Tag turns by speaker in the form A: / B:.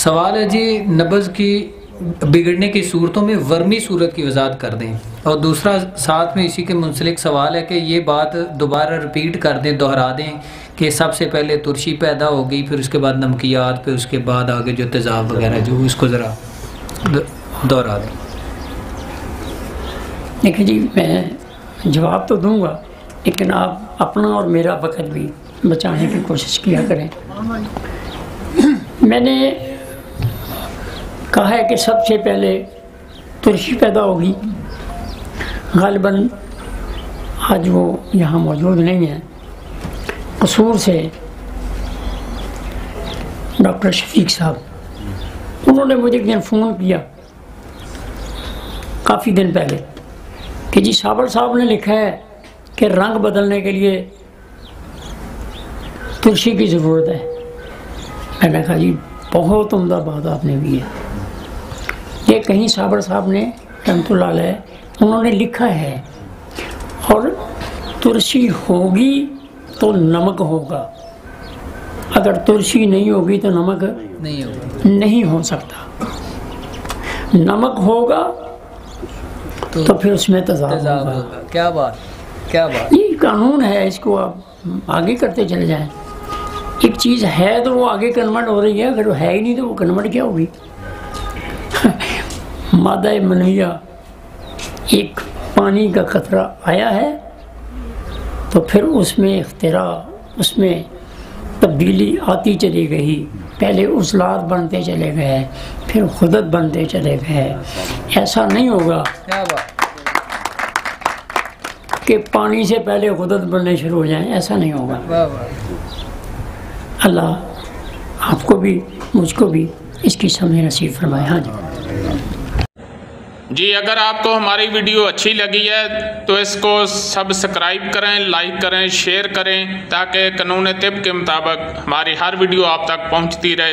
A: सवाल है जी, नब्ज़ की बिगड़ने की सूरतों में वर्मी सूरत की वजाहत कर दें। और दूसरा साथ में इसी के मुंसलिक सवाल है कि ये बात दोबारा रिपीट कर दें, दोहरा दें कि सबसे पहले तुरशी पैदा हो गई, फिर उसके बाद नमकियात, फिर उसके बाद आगे जो तेज़ाब वगैरह जो उसको ज़रा दोहरा दें।
B: देखिए जी, मैं जवाब तो दूंगा, लेकिन आप अपना और मेरा वक्त भी बचाने की कोशिश किया करें। मैंने कहा है कि सबसे पहले तुरशी पैदा होगी। गालिबन आज वो यहाँ मौजूद नहीं है। कसूर से डॉक्टर शफीक साहब, उन्होंने मुझे एक दिन फ़ोन किया काफ़ी दिन पहले कि जी साबर साहब ने लिखा है कि रंग बदलने के लिए तुलसी की ज़रूरत है। मैंने कहा जी बहुत उम्दा बात आपने भी है। ये कहीं साबर साहब ने रहमतुल्लाह अलैह उन्होंने लिखा है, और तुलसी होगी तो नमक होगा, अगर तुलसी नहीं होगी तो नमक नहीं हो सकता। नमक होगा तो फिर उसमें तेज़ाब होगा।
A: क्या बात, क्या बात।
B: ये कानून है, इसको आप आगे करते चले जाएं। एक चीज़ है तो वो आगे कन्वर्ट हो रही है, अगर वो है ही नहीं तो वो कन्वर्ट क्या होगी। मादा मनविया, एक पानी का कतरा आया है तो फिर उसमें इख्तिरा, उसमें तब्दीली आती चली गई। पहले उजलात बनते चले गए, फिर खुदत बनते चले गए। ऐसा नहीं होगा कि पानी से पहले खुदत बनने शुरू हो जाएं, ऐसा नहीं होगा। अल्लाह आपको भी मुझको भी इसकी समझ नसीब फरमाए। हाँ
C: जी, अगर आपको हमारी वीडियो अच्छी लगी है तो इसको सब्सक्राइब करें, लाइक करें, शेयर करें, ताकि कानून तिब के मुताबिक हमारी हर वीडियो आप तक पहुंचती रहे।